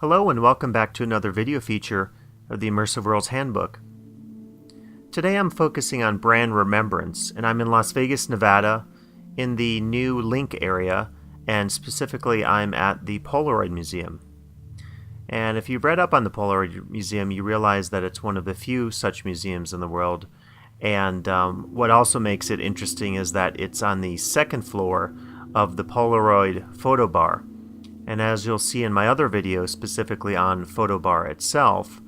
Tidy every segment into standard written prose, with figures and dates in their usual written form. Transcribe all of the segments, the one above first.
Hello and welcome back to another video feature of the Immersive Worlds Handbook. Today I'm focusing on brand Remembrance, and I'm in Las Vegas, Nevada in the new Link area, and specifically I'm at the Polaroid Museum. And if you've read up on the Polaroid Museum, you realize that it's one of the few such museums in the world. And what also makes it interesting is that it's on the second floor of the Polaroid photo bar. And as you'll see in my other video, specifically on photo bar itself,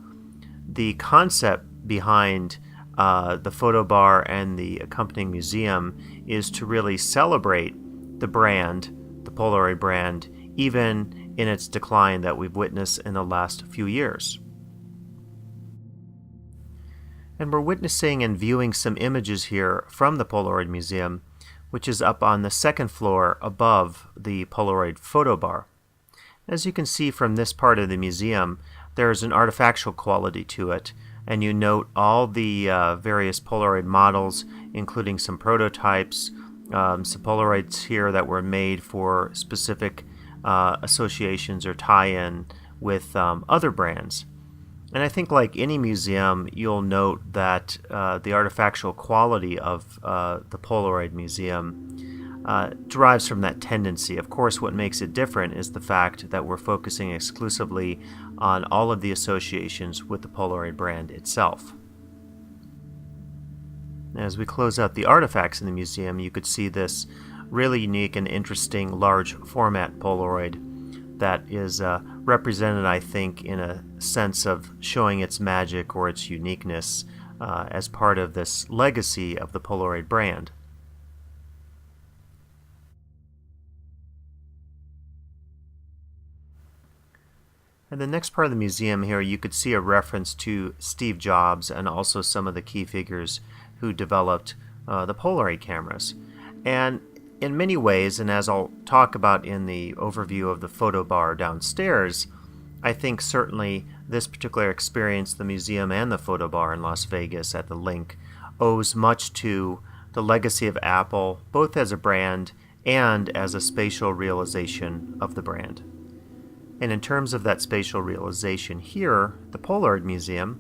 the concept behind the photo bar and the accompanying museum is to really celebrate the brand, the Polaroid brand, even in its decline that we've witnessed in the last few years. And we're witnessing and viewing some images here from the Polaroid Museum, which is up on the second floor above the Polaroid photo bar. As you can see from this part of the museum, there's an artifactual quality to it, and you note all the various Polaroid models, including some prototypes, some Polaroids here that were made for specific associations or tie-in with other brands. And I think like any museum, you'll note that the artifactual quality of the Polaroid Museum derives from that tendency. Of course, what makes it different is the fact that we're focusing exclusively on all of the associations with the Polaroid brand itself. As we close out the artifacts in the museum, you could see this really unique and interesting large format Polaroid that is represented, I think, in a sense of showing its magic or its uniqueness as part of this legacy of the Polaroid brand. In the next part of the museum here, you could see a reference to Steve Jobs and also some of the key figures who developed the Polaroid cameras. And in many ways, and as I'll talk about in the overview of the photo bar downstairs, I think certainly this particular experience, the museum and the photo bar in Las Vegas at the Link, owes much to the legacy of Apple, both as a brand and as a spatial realization of the brand. And in terms of that spatial realization here, the Polaroid Museum,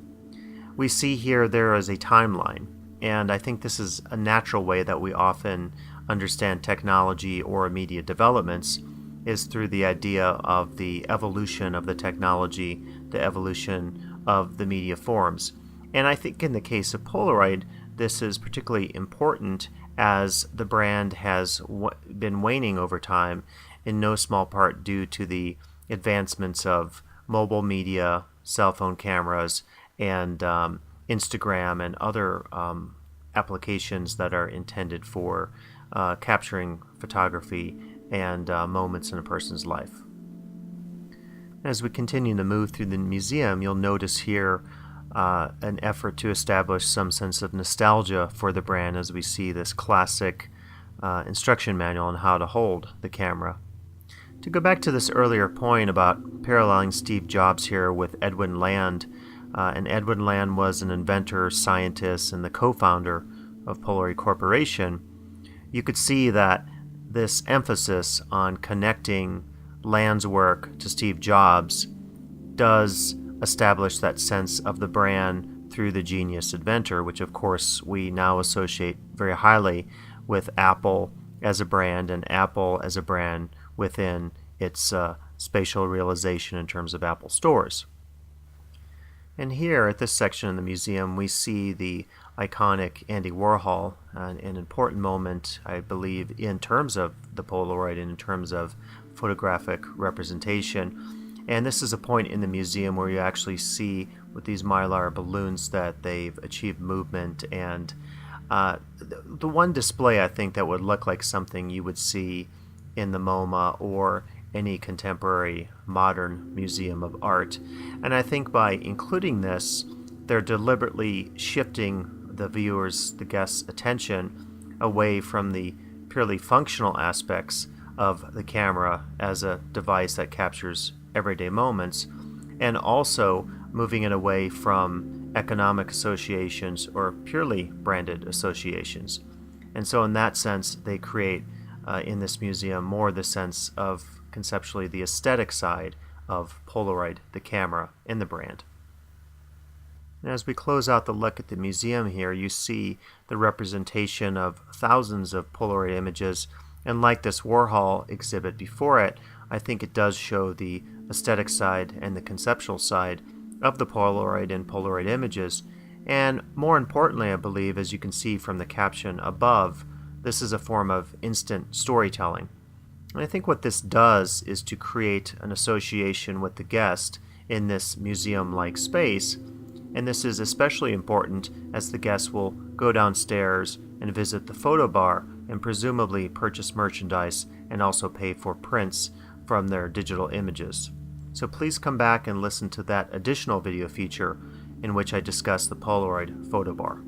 we see here there is a timeline. And I think this is a natural way that we often understand technology or media developments is through the idea of the evolution of the technology, the evolution of the media forms. And I think in the case of Polaroid, this is particularly important as the brand has been waning over time, in no small part due to the advancements of mobile media, cell phone cameras, and Instagram and other applications that are intended for capturing photography and moments in a person's life. As we continue to move through the museum, you'll notice here an effort to establish some sense of nostalgia for the brand as we see this classic instruction manual on how to hold the camera. To go back to this earlier point about paralleling Steve Jobs here with Edwin Land, and Edwin Land was an inventor, scientist, and the co-founder of Polaroid Corporation, you could see that this emphasis on connecting Land's work to Steve Jobs does establish that sense of the brand through the genius inventor, which of course we now associate very highly with Apple as a brand and Apple as a brand within its spatial realization in terms of Apple stores. And here at this section of the museum, we see the iconic Andy Warhol, an important moment, I believe, in terms of the Polaroid and in terms of photographic representation. And this is a point in the museum where you actually see with these Mylar balloons that they've achieved movement. And the one display I think that would look like something you would see in the MoMA or any contemporary modern museum of art. And I think by including this, they're deliberately shifting the viewers, the guests' attention away from the purely functional aspects of the camera as a device that captures everyday moments, and also moving it away from economic associations or purely branded associations. And so in that sense, they create in this museum more the sense of conceptually the aesthetic side of Polaroid, the camera, and the brand. And as we close out the look at the museum here, you see the representation of thousands of Polaroid images, and like this Warhol exhibit before it, I think it does show the aesthetic side and the conceptual side of the Polaroid and Polaroid images. And more importantly, I believe, as you can see from the caption above, this is a form of instant storytelling. And I think what this does is to create an association with the guest in this museum-like space, and this is especially important as the guests will go downstairs and visit the photo bar and presumably purchase merchandise and also pay for prints from their digital images. So please come back and listen to that additional video feature in which I discuss the Polaroid photo bar.